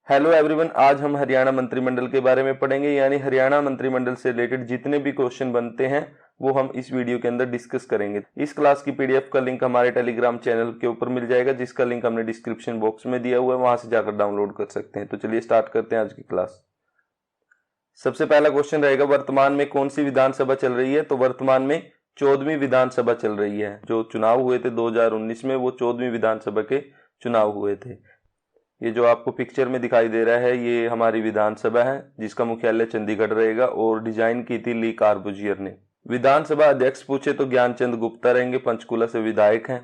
Hello everyone, आज हम हरियाणा मंत्रिमंडल के बारे में पढ़ेंगे। यानी हरियाणा मंत्रिमंडल से रिलेटेड जितने भी क्वेश्चन बनते हैं वो हम इस वीडियो के अंदर डिस्कस करेंगे। इस क्लास की पीडीएफ का लिंक हमारे टेलीग्राम चैनल के ऊपर मिल जाएगा, जिसका लिंक हमने डिस्क्रिप्शन बॉक्स में दिया हुआ है, वहां से जाकर डाउनलोड कर सकते हैं। तो चलिए स्टार्ट करते हैं आज की क्लास। सबसे पहला क्वेश्चन रहेगा, वर्तमान में कौन सी विधानसभा चल रही है? तो वर्तमान में 14वीं विधानसभा चल रही है। जो चुनाव हुए थे 2019 में, वो 14वीं विधानसभा के चुनाव हुए थे। ये जो आपको पिक्चर में दिखाई दे रहा है, ये हमारी विधानसभा है, जिसका मुख्यालय चंडीगढ़ रहेगा और डिजाइन की थी ली कार्बुजियर ने। विधानसभा अध्यक्ष पूछे तो ज्ञानचंद गुप्ता रहेंगे, पंचकुला से विधायक हैं।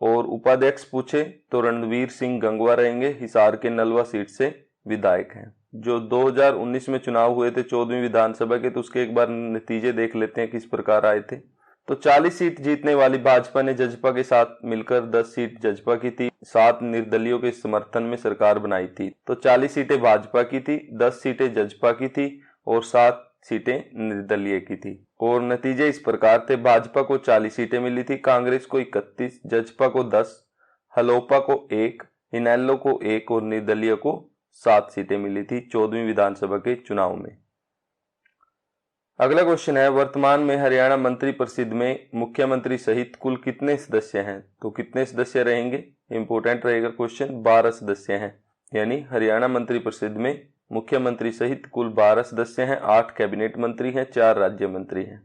और उपाध्यक्ष पूछे तो रणवीर सिंह गंगवा रहेंगे, हिसार के नलवा सीट से विधायक हैं। जो 2019 में चुनाव हुए थे 14वीं विधानसभा के, तो उसके एक बार नतीजे देख लेते हैं किस प्रकार आए थे। तो 40 सीट जीतने वाली भाजपा ने जजपा के साथ मिलकर 10 सीट जजपा की थी, 7 निर्दलीयों के समर्थन में सरकार बनाई थी। तो 40 सीटें भाजपा की थी, 10 सीटें जजपा की थी और 7 सीटें निर्दलीय की थी। और नतीजे इस प्रकार थे, भाजपा को 40 सीटें मिली थी, कांग्रेस को 31, जजपा को 10, हलोपा को 1, इनेलो को 1 और निर्दलीय को 7 सीटें मिली थी 14वीं विधानसभा के चुनाव में। अगला क्वेश्चन है, वर्तमान में हरियाणा मंत्री परिषद में मुख्यमंत्री सहित कुल कितने सदस्य हैं? तो कितने सदस्य रहेंगे? इंपोर्टेंट रहेगा क्वेश्चन। 12 सदस्य हैं। यानी हरियाणा मंत्री परिषद में मुख्यमंत्री सहित कुल 12 सदस्य हैं, 8 कैबिनेट मंत्री हैं, 4 राज्य मंत्री हैं।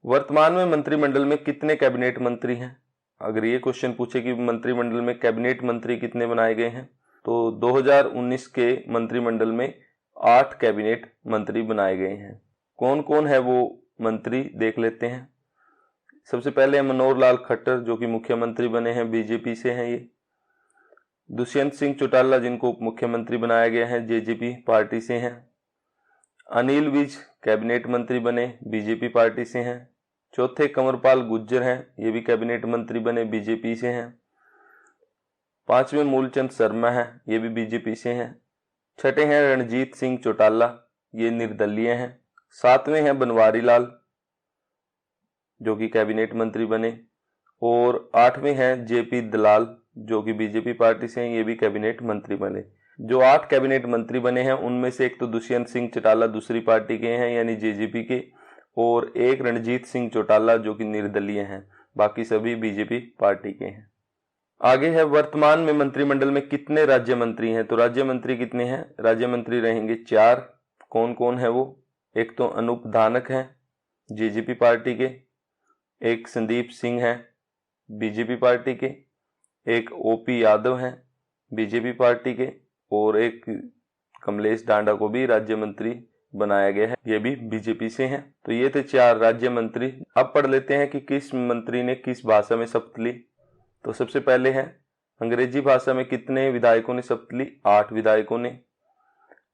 वर्तमान में मंत्रिमंडल में कितने कैबिनेट मंत्री हैं? अगर ये क्वेश्चन पूछे कि मंत्रिमंडल में कैबिनेट मंत्री कितने बनाए गए हैं, तो 2019 के मंत्रिमंडल में 8 कैबिनेट मंत्री बनाए गए हैं। कौन कौन है वो मंत्री देख लेते हैं। सबसे पहले मनोहर लाल खट्टर, जो कि मुख्यमंत्री बने हैं, बीजेपी से हैं ये। दुष्यंत सिंह चौटाला, जिनको उप मुख्यमंत्री बनाया गया है, जेजेपी पार्टी से हैं। अनिल विज कैबिनेट मंत्री बने, बीजेपी पार्टी से हैं। चौथे कंवरपाल गुर्जर हैं, ये भी कैबिनेट मंत्री बने, बीजेपी से हैं। 5वें मूलचंद शर्मा हैं, ये भी बीजेपी से हैं। छठे हैं रणजीत सिंह चौटाला, ये निर्दलीय हैं। 7वें हैं बनवारी लाल, जो कि कैबिनेट मंत्री बने। और 8वें हैं जेपी दलाल, जो कि बीजेपी पार्टी से हैं, ये भी कैबिनेट मंत्री बने। जो 8 कैबिनेट मंत्री बने हैं उनमें से एक तो दुष्यंत सिंह चौटाला दूसरी पार्टी के हैं, यानी जेजेपी के, और एक रणजीत सिंह चौटाला, जो कि निर्दलीय हैं। बाकी सभी बीजेपी पार्टी के हैं। आगे है, वर्तमान में मंत्रिमंडल में कितने राज्य मंत्री हैं? तो राज्य मंत्री कितने हैं? राज्य मंत्री रहेंगे 4। कौन कौन है वो? एक तो अनूप धानक हैं, जेजेपी पार्टी के। एक संदीप सिंह हैं, बीजेपी पार्टी के। एक ओपी यादव हैं, बीजेपी पार्टी के। और एक कमलेश डांडा को भी राज्य मंत्री बनाया गया है, ये भी बीजेपी से हैं। तो ये थे 4 राज्य मंत्री। अब पढ़ लेते हैं कि किस मंत्री ने किस भाषा में शपथ ली। तो सबसे पहले है, अंग्रेजी भाषा में कितने विधायकों ने शपथ ली? 8 विधायकों ने।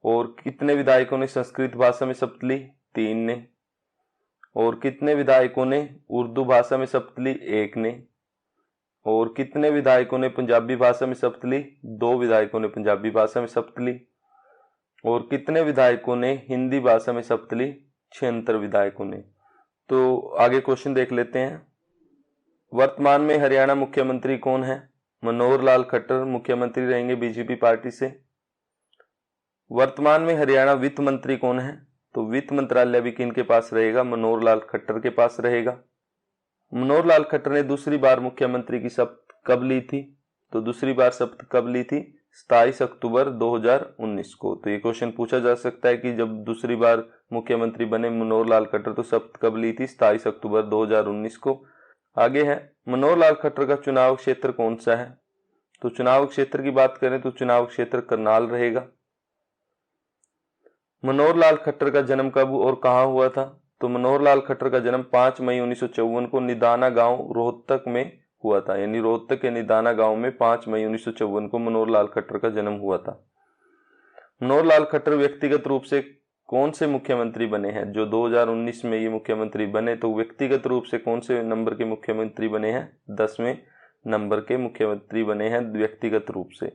और कितने विधायकों ने संस्कृत भाषा में शपथ ली? 3 ने। और कितने विधायकों ने उर्दू भाषा में शपथ ली? 1 ने। और कितने विधायकों ने पंजाबी भाषा में शपथ ली? 2 विधायकों ने पंजाबी भाषा में शपथ ली। और कितने विधायकों ने हिंदी भाषा में शपथ ली? 76 विधायकों ने। तो आगे क्वेश्चन देख लेते हैं। वर्तमान में हरियाणा मुख्यमंत्री कौन है? मनोहर लाल खट्टर मुख्यमंत्री रहेंगे, बीजेपी पार्टी से। वर्तमान में हरियाणा वित्त मंत्री कौन है? तो वित्त मंत्रालय भी किनके पास रहेगा? मनोहर लाल खट्टर के पास रहेगा। मनोहर लाल खट्टर ने दूसरी बार मुख्यमंत्री की शपथ कब ली थी? तो दूसरी बार शपथ कब ली थी? 27 अक्टूबर 2019 को। तो ये क्वेश्चन पूछा जा सकता है कि जब दूसरी बार मुख्यमंत्री बने मनोहर लाल खट्टर, तो शपथ कब ली थी? 27 अक्टूबर 2019 को। आगे है, मनोहर लाल खट्टर का चुनाव क्षेत्र कौन सा है? तो चुनाव क्षेत्र की बात करें तो चुनाव क्षेत्र करनाल रहेगा। मनोहर लाल खट्टर का जन्म कब और कहां हुआ था? तो मनोहर लाल खट्टर का जन्म 5 मई 1954 को निदाना गांव रोहतक में हुआ था। यानी रोहतक के निदाना गांव में 5 मई 1954 को मनोहर लाल खट्टर का जन्म हुआ था। मनोहर लाल खट्टर व्यक्तिगत रूप से कौन से मुख्यमंत्री बने हैं? जो 2019 में ये मुख्यमंत्री बने, तो व्यक्तिगत रूप से कौन से नंबर के मुख्यमंत्री बने हैं? 10वें नंबर के मुख्यमंत्री बने हैं व्यक्तिगत रूप से।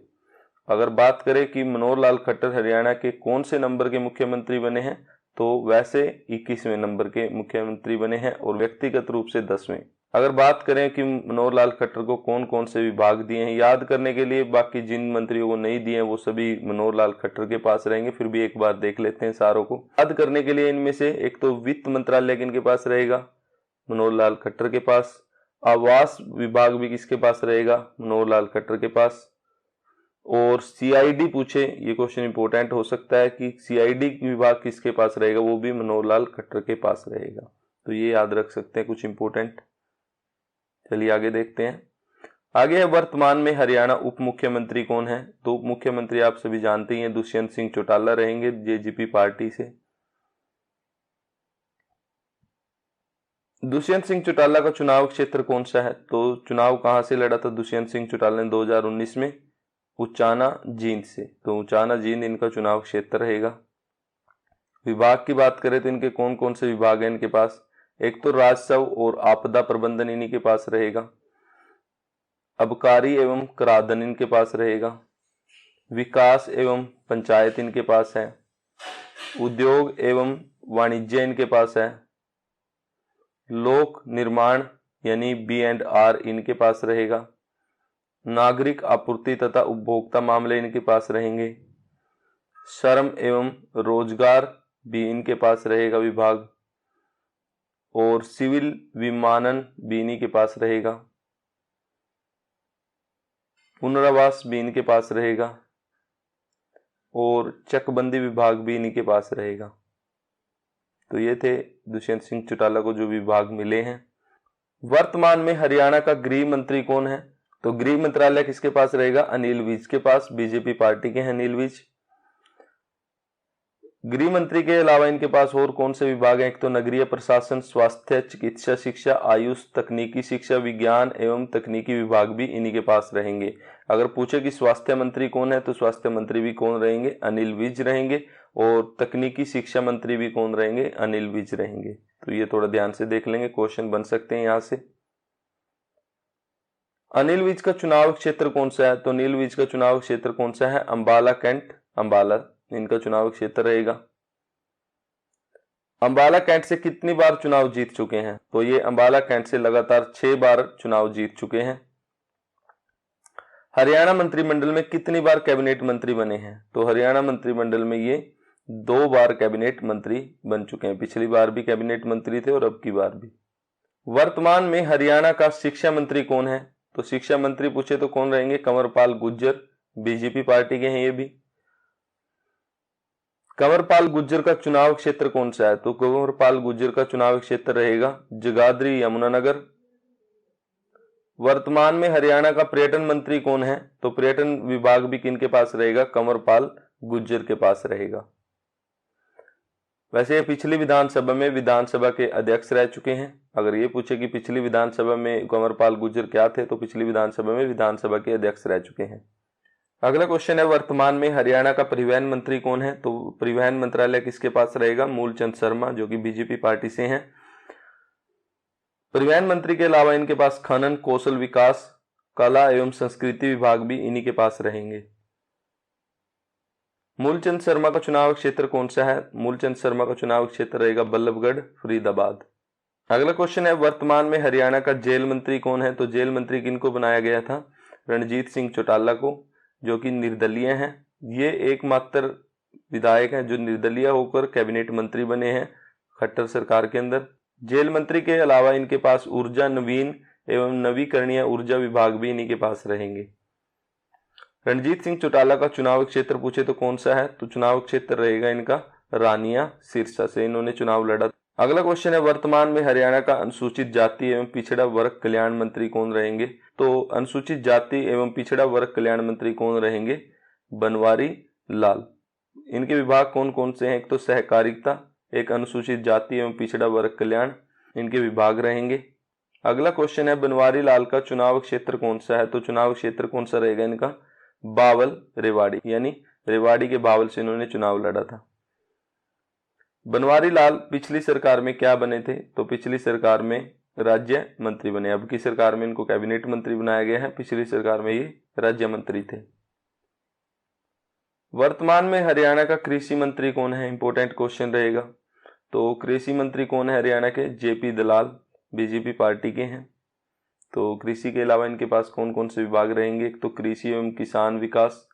अगर बात करें कि मनोहर लाल खट्टर हरियाणा के कौन से नंबर के मुख्यमंत्री बने हैं, तो वैसे 21वें नंबर के मुख्यमंत्री बने हैं और व्यक्तिगत रूप से 10वें। अगर बात करें कि मनोहर लाल खट्टर को कौन कौन से विभाग दिए हैं, याद करने के लिए बाकी जिन मंत्रियों को नहीं दिए हैं वो सभी मनोहर लाल खट्टर के पास रहेंगे, फिर भी एक बार देख लेते हैं सारों को। याद करने के लिए इनमें से एक तो वित्त मंत्रालय किनके पास रहेगा, मनोहर लाल खट्टर के पास। आवास विभाग भी किसके पास रहेगा, मनोहर लाल खट्टर के पास। और सीआईडी पूछे, ये क्वेश्चन इंपॉर्टेंट हो सकता है कि सीआईडी विभाग किसके पास रहेगा, वो भी मनोहर लाल खट्टर के पास रहेगा। तो ये याद रख सकते हैं कुछ इंपॉर्टेंट। चलिए आगे देखते हैं। आगे है वर्तमान में हरियाणा उप मुख्यमंत्री कौन है। तो उप मुख्यमंत्री आप सभी जानते ही हैं, दुष्यंत सिंह चौटाला रहेंगे जेजेपी पार्टी से। दुष्यंत सिंह चौटाला का चुनाव क्षेत्र कौन सा है, तो चुनाव कहां से लड़ा था दुष्यंत सिंह चौटाला ने 2019 में, उचाना जींद से। तो उचाना जींद इनका चुनाव क्षेत्र रहेगा। विभाग की बात करें तो इनके कौन कौन से विभाग हैं इनके पास, एक तो राजस्व और आपदा प्रबंधन इन्हीं के पास रहेगा, अबकारी एवं कराधान इनके पास रहेगा, विकास एवं पंचायत इनके पास है, उद्योग एवं वाणिज्य इनके पास है, लोक निर्माण यानी B&R इनके पास रहेगा, नागरिक आपूर्ति तथा उपभोक्ता मामले इनके पास रहेंगे, श्रम एवं रोजगार भी इनके पास रहेगा विभाग, और सिविल विमानन भी इन्हीं के पास रहेगा, पुनर्वास भी इनके पास रहेगा, और चकबंदी विभाग भी इन्हीं के पास रहेगा। तो ये थे दुष्यंत सिंह चौटाला को जो विभाग मिले हैं। वर्तमान में हरियाणा का गृह मंत्री कौन है, तो गृह मंत्रालय किसके पास रहेगा, अनिल विज के पास, बीजेपी पार्टी के हैं अनिल विज। गृह मंत्री के अलावा इनके पास और कौन से विभाग हैं, एक तो नगरीय प्रशासन, स्वास्थ्य, चिकित्सा शिक्षा, आयुष, तकनीकी शिक्षा, विज्ञान एवं तकनीकी विभाग भी इन्हीं के पास रहेंगे। अगर पूछे कि स्वास्थ्य मंत्री कौन है, तो स्वास्थ्य मंत्री भी कौन रहेंगे, अनिल विज रहेंगे, और तकनीकी शिक्षा मंत्री भी कौन रहेंगे, अनिल विज रहेंगे। तो ये थोड़ा ध्यान से देख लेंगे, क्वेश्चन बन सकते हैं यहां से। अनिल विज का चुनाव क्षेत्र कौन सा है, तो अनिल विज का चुनाव क्षेत्र कौन सा है, अंबाला कैंट, अंबाला इनका चुनाव क्षेत्र रहेगा। अंबाला कैंट से कितनी बार चुनाव जीत चुके हैं, तो ये अंबाला कैंट से लगातार 6 बार चुनाव जीत चुके हैं। हरियाणा मंत्रिमंडल में कितनी बार कैबिनेट मंत्री बने हैं, तो हरियाणा मंत्रिमंडल में ये 2 बार कैबिनेट मंत्री बन चुके हैं, पिछली बार भी कैबिनेट मंत्री थे और अब की बार भी। वर्तमान में हरियाणा का शिक्षा मंत्री कौन है, तो शिक्षा मंत्री पूछे तो कौन रहेंगे, कंवरपाल गुर्जर, बीजेपी पार्टी के हैं ये भी। कंवरपाल गुर्जर का चुनाव क्षेत्र कौन सा है, तो कंवरपाल गुर्जर का चुनाव क्षेत्र रहेगा जगाधरी यमुनानगर। वर्तमान में हरियाणा का पर्यटन मंत्री कौन है, तो पर्यटन विभाग भी किन के पास रहेगा, कंवरपाल गुर्जर के पास रहेगा। वैसे ये पिछली विधानसभा में विधानसभा के अध्यक्ष रह चुके हैं। अगर ये पूछे कि पिछली विधानसभा में कंवरपाल गुर्जर क्या थे, तो पिछली विधानसभा में विधानसभा के अध्यक्ष रह चुके हैं। अगला क्वेश्चन है, वर्तमान में हरियाणा का परिवहन मंत्री कौन है, तो परिवहन मंत्रालय किसके पास रहेगा, मूलचंद शर्मा जो कि बीजेपी पार्टी से हैं। परिवहन मंत्री के अलावा इनके पास खनन, कौशल विकास, कला एवं संस्कृति विभाग भी इन्हीं के पास रहेंगे। मूलचंद शर्मा का चुनाव क्षेत्र कौन सा है, मूलचंद शर्मा का चुनाव क्षेत्र रहेगा बल्लभगढ़ फरीदाबाद। अगला क्वेश्चन है, वर्तमान में हरियाणा का जेल मंत्री कौन है, तो जेल मंत्री किनको बनाया गया था, रणजीत सिंह चौटाला को, जो कि निर्दलीय हैं। ये एकमात्र विधायक हैं जो निर्दलीय होकर कैबिनेट मंत्री बने हैं खट्टर सरकार के अंदर। जेल मंत्री के अलावा इनके पास ऊर्जा, नवीन एवं नवीकरणीय ऊर्जा विभाग भी इन्हीं के पास रहेंगे। रणजीत सिंह चौटाला का चुनाव क्षेत्र पूछे तो कौन सा है, तो चुनाव क्षेत्र रहेगा इनका रानिया सिरसा से इन्होंने चुनाव लड़ा। अगला क्वेश्चन है, वर्तमान में हरियाणा का अनुसूचित जाति एवं पिछड़ा वर्ग कल्याण मंत्री कौन रहेंगे, तो अनुसूचित जाति एवं पिछड़ा वर्ग कल्याण मंत्री कौन रहेंगे, बनवारी लाल। इनके विभाग कौन कौन से हैं, एक तो सहकारिता, एक अनुसूचित जाति एवं पिछड़ा वर्ग कल्याण, इनके विभाग रहेंगे। अगला क्वेश्चन है, बनवारी लाल का चुनाव क्षेत्र कौन सा है, तो चुनाव क्षेत्र कौन सा रहेगा इनका, बावल रेवाड़ी, यानी रेवाड़ी के बावल से इन्होंने चुनाव लड़ा था। बनवारी लाल पिछली सरकार में क्या बने थे, तो पिछली सरकार में राज्य मंत्री बने। अब की सरकार में इनको कैबिनेट मंत्री बनाया गया है, पिछली सरकार में ये राज्य मंत्री थे। वर्तमान में हरियाणा का कृषि मंत्री कौन है, इंपॉर्टेंट क्वेश्चन रहेगा। तो कृषि मंत्री कौन है हरियाणा के, जेपी दलाल, बीजेपी पार्टी के हैं। तो कृषि के अलावा इनके पास कौन कौन से विभाग रहेंगे? एक तो कृषि एवं किसान विकास,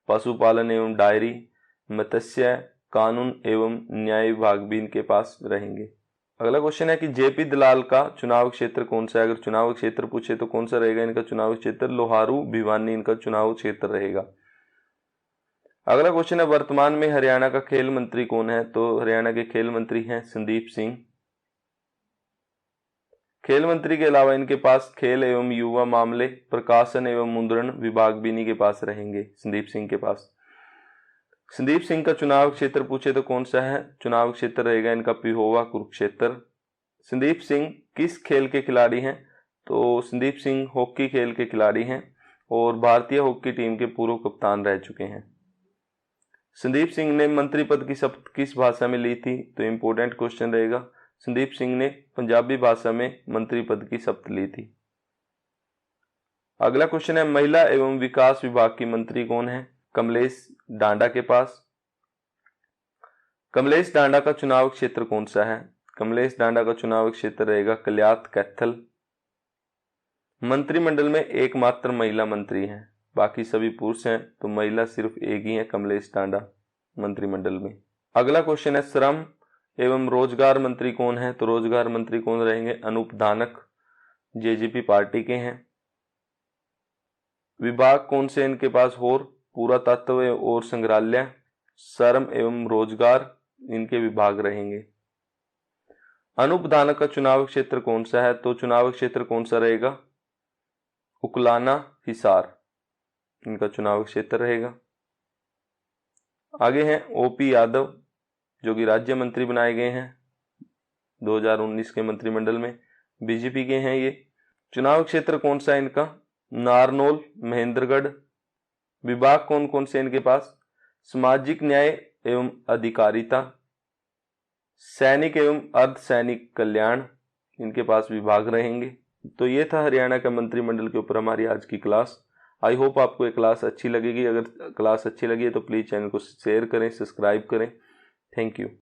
पशुपालन एवं डायरी, मत्स्य, कानून एवं न्याय विभाग भी इनके पास रहेंगे। अगला क्वेश्चन है कि जेपी दलाल का चुनाव क्षेत्र कौन सा है? अगर चुनाव क्षेत्र पूछे तो कौन सा रहेगा इनका चुनाव क्षेत्र? लोहारू भिवानी इनका चुनाव क्षेत्र रहेगा। अगला क्वेश्चन है वर्तमान में हरियाणा का खेल मंत्री कौन है? तो हरियाणा के खेल मंत्री हैं संदीप सिंह। खेल मंत्री के अलावा इनके पास खेल एवं युवा मामले, प्रकाशन एवं मुद्रण विभाग भी इन्हीं के पास रहेंगे, संदीप सिंह के पास। संदीप सिंह का चुनाव क्षेत्र पूछे तो कौन सा है? चुनाव क्षेत्र रहेगा इनका पिहोवा कुरुक्षेत्र। संदीप सिंह किस खेल के खिलाड़ी हैं? तो संदीप सिंह हॉकी खेल के खिलाड़ी हैं और भारतीय हॉकी टीम के पूर्व कप्तान रह चुके हैं। संदीप सिंह ने मंत्री पद की शपथ किस भाषा में ली थी? तो इंपॉर्टेंट क्वेश्चन रहेगा। संदीप सिंह ने पंजाबी भाषा में मंत्री पद की शपथ ली थी। अगला क्वेश्चन है महिला एवं विकास विभाग की मंत्री कौन है? कमलेश डांडा के पास। कमलेश डांडा का चुनाव क्षेत्र कौन सा है? कमलेश डांडा का चुनाव क्षेत्र रहेगा कल्यात कैथल। मंत्रिमंडल में एकमात्र महिला मंत्री हैं, बाकी सभी पुरुष हैं, तो महिला सिर्फ एक ही है, कमलेश डांडा मंत्रिमंडल में। अगला क्वेश्चन है श्रम एवं रोजगार मंत्री कौन है? तो रोजगार मंत्री कौन रहेंगे? अनूप धानक, जेजेपी पार्टी के हैं। विभाग कौन से इनके पास? और पुरातत्व और संग्रहालय, श्रम एवं रोजगार इनके विभाग रहेंगे। अनूप धानक का चुनाव क्षेत्र कौन सा है? तो चुनाव क्षेत्र कौन सा रहेगा? उकलाना हिसार इनका चुनाव क्षेत्र रहेगा। आगे हैं ओपी यादव जो कि राज्य मंत्री बनाए गए हैं 2019 के मंत्रिमंडल में, बीजेपी के हैं ये। चुनाव क्षेत्र कौन सा है इनका? नारनौल, महेंद्रगढ़। विभाग कौन कौन से इनके पास? सामाजिक न्याय एवं अधिकारिता, सैनिक एवं अर्धसैनिक कल्याण इनके पास विभाग रहेंगे। तो ये था हरियाणा का मंत्रिमंडल के ऊपर हमारी आज की क्लास। आई होप आपको ये क्लास अच्छी लगेगी। अगर क्लास अच्छी लगी है तो प्लीज़ चैनल को शेयर करें, सब्सक्राइब करें। Thank you.